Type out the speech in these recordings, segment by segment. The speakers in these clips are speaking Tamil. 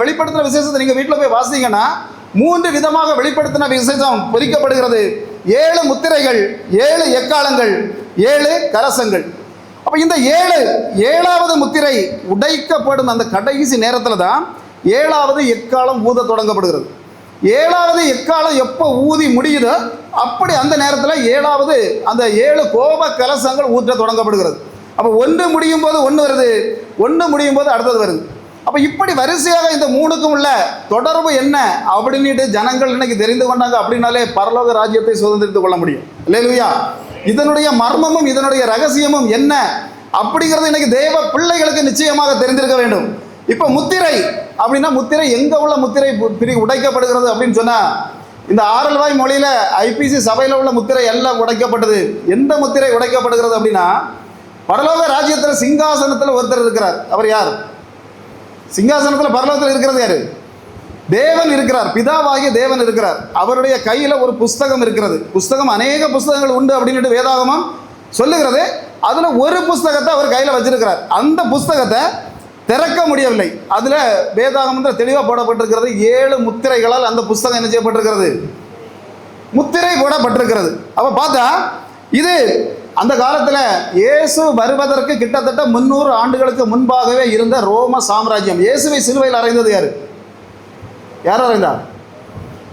வெளிப்படுத்தின விசேஷத்தை நீங்க வீட்டில் போய் வாசிங்கன்னா 3 விதமாக வெளிப்படுத்தின விசேஷம் பொறிக்கப்படுகிறது. 7 முத்திரைகள், 7 எக்காலங்கள், 7 கலசங்கள். அப்ப இந்த 7வது முத்திரை உடைக்கப்படும் அந்த கடைசி நேரத்தில் தான் 7வது எக்காலம் ஊத தொடங்கப்படுகிறது. 7வது எக்காலம் எப்போ ஊதி முடியுதோ அப்படி அந்த நேரத்தில் 7வது அந்த 7 கோப கலசங்கள் ஊற்ற தொடங்கப்படுகிறது. அப்போ 1 முடியும் போது 1 வருது, 1 முடியும் போது அடுத்தது வருது. அப்போ இப்படி வரிசையாக இந்த 3க்கும் உள்ள தொடர்பு என்ன அப்படின்ட்டு ஜனங்கள் இன்னைக்கு தெரிந்து கொண்டாங்க. அப்படின்னாலே பரலோக ராஜ்யத்தை சுதந்திரித்துக் கொள்ள முடியும். அல்லேலூயா. இதனுடைய மர்மமும் இதனுடைய ரகசியமும் என்ன அப்படிங்கிறது இன்னைக்கு தேவ பிள்ளைகளுக்கு நிச்சயமாக தெரிந்திருக்க வேண்டும். இப்போ முத்திரை அப்படின்னா முத்திரை எங்க உள்ள முத்திரை உடைக்கப்படுகிறது அப்படின்னு சொன்னா இந்த ஆரல்வாய் மொழியில ஐபிசி சபையில் உள்ள முத்திரை எல்லாம் உடைக்கப்பட்டது. எந்த முத்திரை உடைக்கப்படுகிறது அப்படின்னா பரலோக ராஜ்யத்தில் சிங்காசனத்தில் ஒருத்தர் இருக்கிறார். அவர் யார்? சிங்காசனத்தில் பரலோகத்தில் இருக்கிறது யாரு? தேவன் இருக்கிறார். பிதாவாகிய தேவன் இருக்கிறார். அவருடைய கையில் ஒரு புஸ்தகம் இருக்கிறது. புஸ்தகம் அநேக புஸ்தகங்கள் உண்டு அப்படின்னு வேதாகமம் சொல்லுகிறது. அதுல ஒரு புஸ்தகத்தை அவர் கையில் வச்சிருக்கிறார். அந்த புஸ்தகத்தை திறக்க முடியவில்லை. அதுல வேதாகமத்தில் தெளிவாக போடப்பட்டிருக்கிறது. 7 முத்திரைகளால் அந்த புஸ்தகம் என்ன செய்யப்பட்டிருக்கிறது? முத்திரை போடப்பட்டிருக்கிறது. அப்ப பார்த்தா இது அந்த காலத்தில் இயேசு வருவதற்கு கிட்டத்தட்ட 300 ஆண்டுகளுக்கு முன்பாகவே இருந்த ரோம சாம்ராஜ்யம். இயேசுவை சிலுவையில் அறைந்தது யாரு? யார் அறைந்தார்?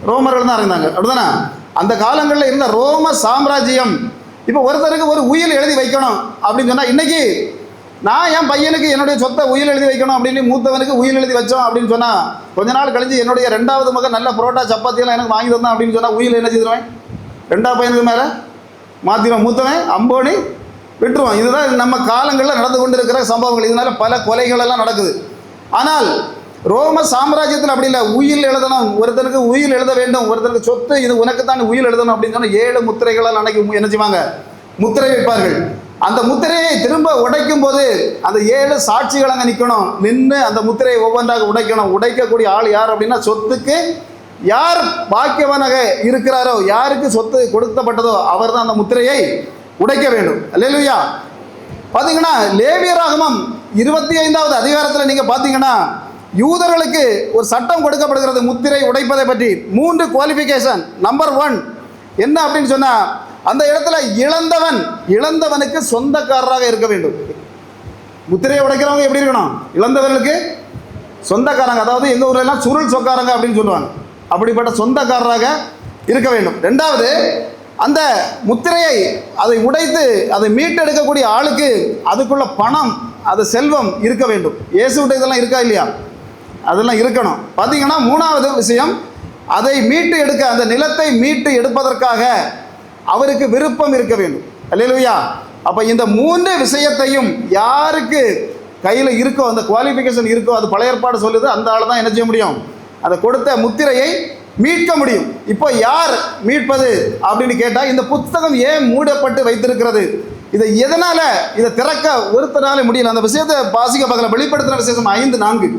ரோமர்கள் தான் அறைந்தாங்க. அப்படிதானே? அந்த காலங்களில் இருந்த ரோம சாம்ராஜ்யம். இப்போ ஒருத்தருக்கு ஒரு உயில் எழுதி வைக்கணும் அப்படின்னு சொன்னால், இன்னைக்கு நான் என் பையனுக்கு என்னுடைய சொத்தை உயில் எழுதி வைக்கணும் அப்படின்னு மூத்தவனுக்கு உயில் எழுதி வச்சோம் அப்படின்னு சொன்னால், கொஞ்ச நாள் கழிஞ்சு என்னுடைய 2வது மகன் நல்ல புரோட்டா சப்பாத்தியெல்லாம் எனக்கு வாங்கி தந்தான் அப்படின்னு சொன்னால் உயில் என்ன செய்திருவேன்? 2வது பையனுக்கு மேலே மாத்திரம் மூத்தவன் அம்போனி விட்டுருவான். இதுதான் நம்ம காலங்களில் நடந்து கொண்டு இருக்கிற சம்பவங்கள். இதனால பல கொலைகள் எல்லாம் நடக்குது. ஆனால் ரோம சாம்ராஜ்யத்தில் அப்படி இல்லை. உயில் எழுதணும், ஒருத்தருக்கு உயில் எழுத வேண்டும், ஒருத்தருக்கு சொத்து இது உனக்கு தான் உயில் எழுதணும் அப்படின்னு சொன்னால் 7 முத்திரைகளால் அன்னைக்கு என்ன செய்வாங்க? முத்திரை வைப்பார்கள். அந்த முத்திரையை திரும்ப உடைக்கும் போது அந்த 7 சாட்சிகள் அங்கே நிற்கணும். நின்று அந்த முத்திரையை ஒவ்வொன்றாக உடைக்கணும். உடைக்கக்கூடிய ஆள் யார் அப்படின்னா, சொத்துக்கு யார் பாக்கியவனாக இருக்கிறாரோ, யாருக்கு சொத்து கொடுக்கப்பட்டதோ அவர் தான் அந்த முத்திரையை உடைக்க வேண்டும். அல்லேலூயா. பார்த்தீங்கன்னா லேவியராகமம் 25வது அதிகாரத்தில் நீங்கள் பார்த்தீங்கன்னா யூதர்களுக்கு ஒரு சட்டம் கொடுக்கப்படுகிறது முத்திரை உடைப்பதை பற்றி. 3 குவாலிஃபிகேஷன். நம்பர் 1 என்ன அப்படின்னு சொன்னால், அந்த இடத்துல இழந்தவனுக்கு சொந்தக்காரராக இருக்க வேண்டும். முத்திரையை உடைக்கிறவங்க எப்படி இருக்கணும்? இழந்தவர்களுக்கு சொந்தக்காரங்க. அதாவது எங்கள் ஊர்ல எல்லாம் சுருள் சொக்காரங்க அப்படின்னு சொல்லுவாங்க. அப்படிப்பட்ட சொந்தக்காரராக இருக்க வேண்டும். 2வது, அந்த முத்திரையை அதை உடைத்து அதை மீட்டெடுக்கக்கூடிய ஆளுக்கு அதுக்குள்ள பணம், அது செல்வம் இருக்க வேண்டும். இயேசுவிட்ட இதெல்லாம் இருக்கா இல்லையா? அதெல்லாம் இருக்கணும். பார்த்தீங்கன்னா 3வது விஷயம், அதை மீட்டு எடுக்க, அந்த நிலத்தை மீட்டு எடுப்பதற்காக அவருக்கு விருப்பம் இருக்க வேண்டும். அல்லேலூயா. அப்போ இந்த 3 விஷயத்தையும் யாருக்கு கையில் இருக்கோ, அந்த குவாலிஃபிகேஷன் இருக்கோ, அது பழைய ஏற்பாடு சொல்லுது, அந்த ஆள் தான் என்ன செய்ய முடியும்? அதை கொடுத்த முத்திரையை மீட்க முடியும். இப்போ யார் மீட்பது அப்படின்னு கேட்டால், இந்த புத்தகம் ஏன் மூடப்பட்டு வைத்திருக்கிறது? இதை எதனால இதை திறக்க ஒருத்தரால முடியல? அந்த விஷயத்தை வாசிக்க பார்க்கல. வெளிப்படுத்தின விசேஷம் 5:4.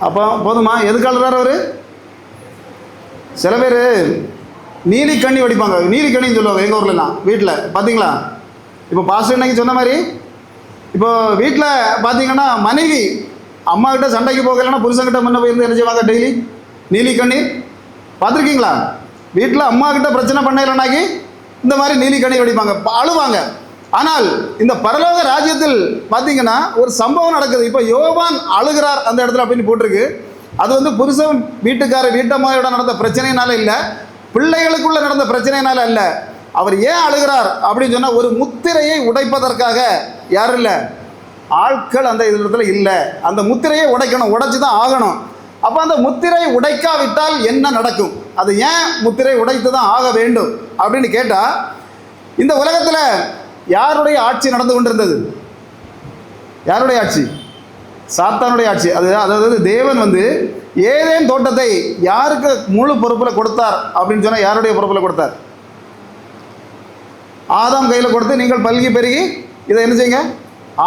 அப்போ போதுமா? எதுக்கு அழுறாரு அவரு? சில பேர் நீலிக்கண்ணி வடிப்பாங்க. நீலிக்கண்ணின்னு சொல்லுவாங்க எங்கள் ஊர்லலாம். வீட்டில் பார்த்தீங்களா? இப்போ பாஸ்டர் இன்னைக்கு சொன்ன மாதிரி, இப்போ வீட்டில் பார்த்தீங்கன்னா மனைவி அம்மா கிட்ட சண்டைக்கு போகலைன்னா புருஷன்கிட்ட முன்ன போயிருந்து என்ன செய்வாங்க? டெய்லி நீலிக்கண்ணீர் பார்த்துருக்கீங்களா? வீட்டில் அம்மா கிட்ட பிரச்சனை பண்ணலைனாக்கி இந்த மாதிரி நீலிக்கண்ணி வடிப்பாங்க, அழுவாங்க. ஆனால் இந்த பரலோக ராஜ்யத்தில் பார்த்தீங்கன்னா ஒரு சம்பவம் நடக்குது. இப்போ யோவான் அழுகிறார் அந்த இடத்துல அப்படின்னு போட்டிருக்கு. அது வந்து புருஷன் வீட்டம்மாவோட நடந்த பிரச்சனையினால இல்லை, பிள்ளைகளுக்குள்ள நடந்த பிரச்சனையினால அல்ல. அவர் ஏன் அழுகிறார் அப்படின்னு சொன்னால், ஒரு முத்திரையை உடைப்பதற்காக யாரும் இல்லை, ஆட்கள் அந்த இடத்துல இல்லை. அந்த முத்திரையை உடைக்கணும், உடைச்சு தான் ஆகணும். அப்போ அந்த முத்திரை உடைக்காவிட்டால் என்ன நடக்கும்? அது ஏன் முத்திரை உடைத்து தான் ஆக வேண்டும் அப்படின்னு கேட்டால், இந்த உலகத்தில் யாருடைய ஆட்சி நடந்து கொண்டிருந்தது? யாருடைய ஆட்சி? சாத்தானுடைய ஆட்சி. அதாவது தேவன் வந்து ஏதேன் தோட்டத்தை யாருக்கு முழு பொறுப்பில் கொடுத்தார் அப்படின்னு சொன்னால், யாருடைய பொறுப்பில் கொடுத்தார்? ஆதாம் கையில் கொடுத்து நீங்கள் பல்கி பெருகி இதை என்ன செய்யுங்க,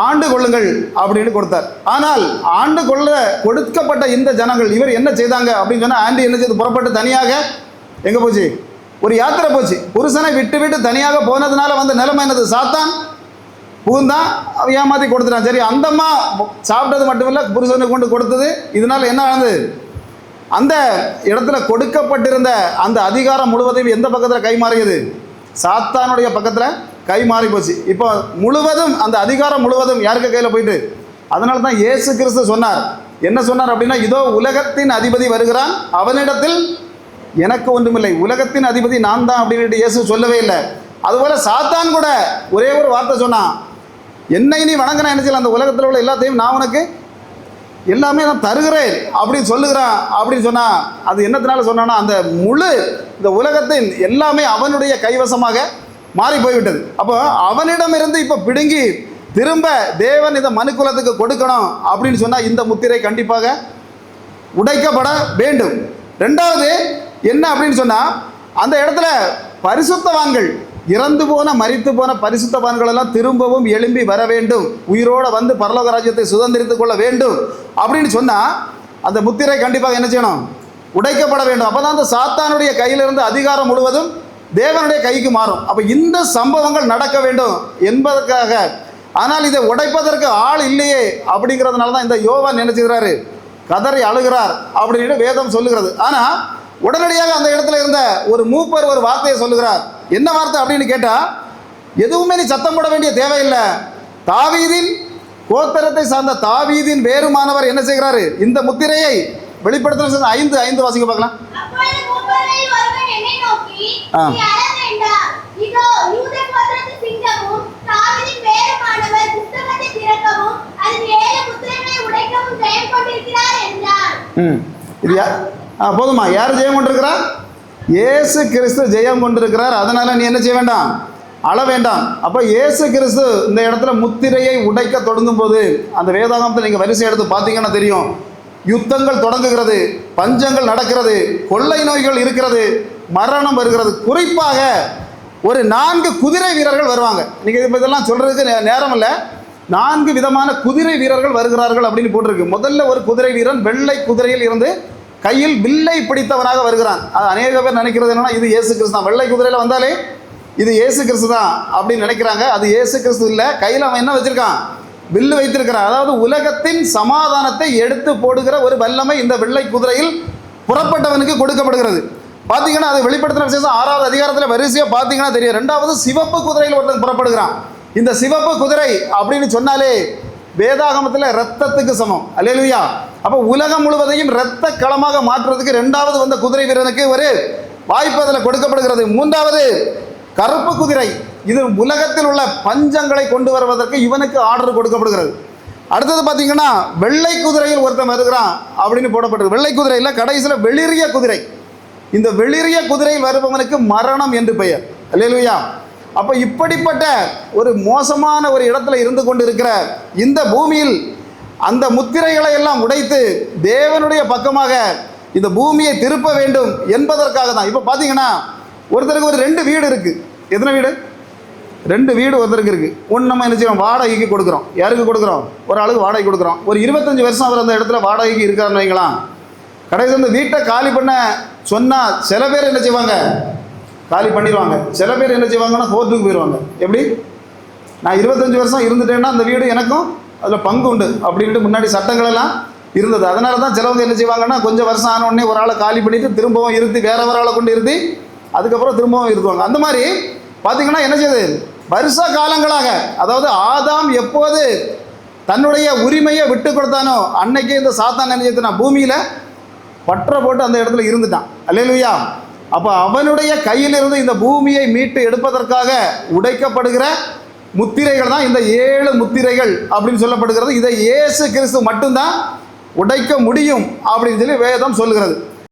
ஆண்டு கொள்ளுங்கள் அப்படின்னு கொடுத்தார். ஆனால் ஆண்டு கொள்ள கொடுக்கப்பட்ட இந்த ஜனங்கள் இவர் என்ன செய்தாங்க அப்படின்னு சொன்னால், ஆண்டி என்ன செய்து புறப்பட்டு தனியாக எங்கே போச்சு, ஒரு யாத்திரை போச்சு. புருஷனை விட்டு விட்டு தனியாக போனதுனால வந்த நிலைமை என்னது, சாத்தான் பூந்தான் ஏமாற்றி கொடுத்துட்டான். சரி, அந்தம்மா சாப்பிட்டது மட்டுமில்லை, புருஷனுக்கு கொண்டு கொடுத்தது. இதனால என்ன ஆனது, அந்த இடத்துல கொடுக்கப்பட்டிருந்த அந்த அதிகாரம் முழுவதையும் எந்த பக்கத்தில் கை மாறியது, சாத்தானுடைய பக்கத்தில் கை மாறி போச்சு. இப்போ முழுவதும் அந்த அதிகாரம் முழுவதும் யாருக்கு கையில் போயிட்டு. அதனால தான் இயேசு கிறிஸ்து சொன்னார், என்ன சொன்னார் அப்படின்னா, இதோ உலகத்தின் அதிபதி வருகிறான், அவனிடத்தில் எனக்கு ஒன்றுமில்லை, உலகத்தின் அதிபதி நான் தான் அப்படின்ட்டு இயேசு சொல்லவே இல்லை. அதுபோல் சாத்தான் கூட ஒரே ஒரு வார்த்தை சொன்னான், என்னை நீ வணங்கினா என்ன செய்யலாம், அந்த உலகத்தில் உள்ள எல்லாத்தையும் நான் உனக்கு எல்லாமே நான் தருகிறேன் அப்படின்னு சொல்லுகிறான் அப்படின்னு சொன்னால், அது என்னத்தினால சொன்னான்னா, அந்த முழு இந்த உலகத்தின் எல்லாமே அவனுடைய கைவசமாக மாறி போய்விட்டது. அப்போ அவனிடமிருந்து இப்போ பிடுங்கி திரும்ப தேவன் இதை மனுக்குலத்துக்கு கொடுக்கணும் அப்படின்னு சொன்னால் இந்த முத்திரை கண்டிப்பாக உடைக்கப்பட வேண்டும். ரெண்டாவது என்ன அப்படின்னு சொன்னால், அந்த இடத்துல பரிசுத்தவான்கள், இறந்து போன மரித்து போன பரிசுத்தவான்கள் எல்லாம் திரும்பவும் எழும்பி வர வேண்டும், உயிரோடு வந்து பரலோக ராஜ்யத்தை சுதந்திரித்துக் கொள்ள வேண்டும் அப்படின்னு சொன்னால் அந்த முத்திரை கண்டிப்பாக என்ன செய்யணும், உடைக்கப்பட வேண்டும். அப்போ தான் அந்த சாத்தானுடைய கையிலிருந்து அதிகாரம் முழுவதும் தேவனுடைய கைக்கு மாறும். அப்போ இந்த சம்பவங்கள் நடக்க வேண்டும் என்பதற்காக, ஆனால் இதை உடைப்பதற்கு ஆள் இல்லையே அப்படிங்கிறதுனால தான் இந்த யோவான் என்ன செய்கிறாரு, கதறி அழுகிறார் அப்படின்னு வேதம் சொல்லுகிறது. ஆனால் உடனடியாக அந்த இடத்துல இருந்த ஒரு மூப்பர் ஒரு வார்த்தையை சொல்லுகிறார். என்ன வார்த்தை அப்படின்னு கேட்டால், எதுவுமே நீ சத்தம் போட வேண்டிய தேவையில்லை, தாவீதின் கோத்திரத்தை சார்ந்த தாவீதின் வேறுமானவர் என்ன செய்கிறாரு, இந்த முத்திரையை வெளிப்படுத்த 5 வாசிக்க பார்க்கலாம். இது போதுமா, யார் ஜெயம் கொண்டிருக்கிறார், இயேசு கிறிஸ்து ஜெயம் கொண்டிருக்கிறார். அதனால நீ என்ன செய்ய வேண்டாம், அழ வேண்டாம். அப்போ இயேசு கிறிஸ்து இந்த இடத்துல முத்திரையை உடைக்க தொடங்கும் போது அந்த வேதாகமத்தை நீங்கள் வரிசை எடுத்து பார்த்தீங்கன்னா தெரியும், யுத்தங்கள் தொடங்குகிறது, பஞ்சங்கள் நடக்கிறது, கொள்ளை நோய்கள் இருக்கிறது, மரணம் வருகிறது. குறிப்பாக ஒரு 4 குதிரை வீரர்கள் வருவாங்க. நீங்கள் இதெல்லாம் சொல்கிறதுக்கு நேரம் இல்லை. 4 விதமான குதிரை வீரர்கள் வருகிறார்கள் அப்படின்னு போட்டிருக்கு. முதல்ல ஒரு குதிரை வீரன் வெள்ளை குதிரையில் இருந்து கையில் வில்லை பிடித்தவனாக வருகிறான். அது அநேக பேர் நினைக்கிறது என்னன்னா, இது இயேசு கிறிஸ்து தான். வெள்ளை குதிரையில் வந்தாலே இது இயேசு கிறிஸ்து தான் அப்படின்னு நினைக்கிறாங்க. அது இயேசு கிறிஸ்து இல்லை. கையில் அவன் என்ன வச்சிருக்கான், வில்லு வைத்திருக்கிறான். அதாவது உலகத்தின் சமாதானத்தை எடுத்து போடுகிற ஒரு வல்லமை இந்த வெள்ளை குதிரையில் புறப்பட்டவனுக்கு கொடுக்கப்படுகிறது. பார்த்தீங்கன்னா அது வெளிப்படுத்தின விசேஷம் 6வது அதிகாரத்தில் வரிசையாக பார்த்தீங்கன்னா தெரியும். 2வது சிவப்பு குதிரையில் ஒருத்தன் புறப்படுகிறான். இந்த சிவப்பு குதிரை அப்படின்னு சொன்னாலே வேதாகமத்தில் இரத்தத்துக்கு சமம். அல்லேலூயா. அப்போ உலகம் முழுவதையும் இரத்த களமாக மாற்றுறதுக்கு 2வது வந்த குதிரை வீரனுக்கு ஒரு வாய்ப்பு அதில் கொடுக்கப்படுகிறது. 3வது கருப்பு குதிரை, இது உலகத்தில் உள்ள பஞ்சங்களை கொண்டு வருவதற்கு இவனுக்கு ஆர்டர் கொடுக்கப்படுகிறது. அடுத்தது பார்த்தீங்கன்னா வெள்ளை குதிரையில் ஒருத்தன் வருகிறான் அப்படின்னு போடப்பட்டிருக்கு. வெள்ளை குதிரையில் கடைசியில் வெளிரிய குதிரை. இந்த வெளிரிய குதிரையில் வருபவனுக்கு மரணம் என்று பெயர். அல்லேலூயா. அப்போ இப்படிப்பட்ட ஒரு மோசமான ஒரு இடத்துல இருந்து கொண்டு இருக்கிற இந்த பூமியில் அந்த முத்திரைகளை எல்லாம் உடைத்து தேவனுடைய பக்கமாக இந்த பூமியை திருப்ப வேண்டும் என்பதற்காக தான். இப்போ பார்த்தீங்கன்னா ஒருத்தருக்கு ஒரு 2 வீடு இருக்குது. எத்தனை வீடு, 2 வீடு ஒருத்தருக்கு இருக்குது. ஒன்று நம்ம என்ன செய்வோம், வாடகைக்கு கொடுக்குறோம். யாருக்கு கொடுக்குறோம், ஒரு ஆளுக்கு வாடகை கொடுக்குறோம். ஒரு 25 வருஷம் அவர் அந்த இடத்துல வாடகைக்கு இருக்காருன்னு வைங்களாம். கடைசி அந்த வீட்டை காலி பண்ண சொன்னால் சில பேர் என்ன செய்வாங்க, காலி பண்ணிடுவாங்க. சில பேர் என்ன செய்வாங்கன்னா கோர்ட்டுக்கு போயிடுவாங்க. எப்படி, நான் 25 வருஷம் இருந்துட்டேன்னா அந்த வீடு எனக்கும் அதில் பங்கு உண்டு அப்படின்ட்டு முன்னாடி சட்டங்கள் எல்லாம் இருந்தது. அதனால தான் சிலவங்க என்ன செய்வாங்கன்னா கொஞ்சம் வருஷம் ஆன உடனே ஒரு ஆளை காலி பண்ணிவிட்டு திரும்பவும் இருத்தி வேற ஒரு ஆளை கொண்டு இருத்தி அதுக்கப்புறம் திரும்பவும் இருத்துவாங்க. அந்த மாதிரி பார்த்தீங்கன்னா என்ன செய்யுது, வருஷ காலங்களாக, அதாவது ஆதாம் எப்போது தன்னுடைய உரிமையை விட்டு கொடுத்தானோ அன்னைக்கே இந்த சாத்தான் என்ன செய்தான், பூமியில் பற்ற போட்டு அந்த இடத்துல இருந்துட்டான். அல்லேலூயா. அப்போ அவனுடைய கையிலிருந்து இந்த பூமியை மீட்டு எடுப்பதற்காக உடைக்கப்படுகிற முத்திரைகள் தான் இந்த 7 முத்திரைகள் அப்படின்னு சொல்லப்படுகிறது. இதை இயேசு கிறிஸ்து மட்டும்தான் உடைக்க முடியும் அப்படின்னு சொல்லி வேதம் சொல்லுகிறது.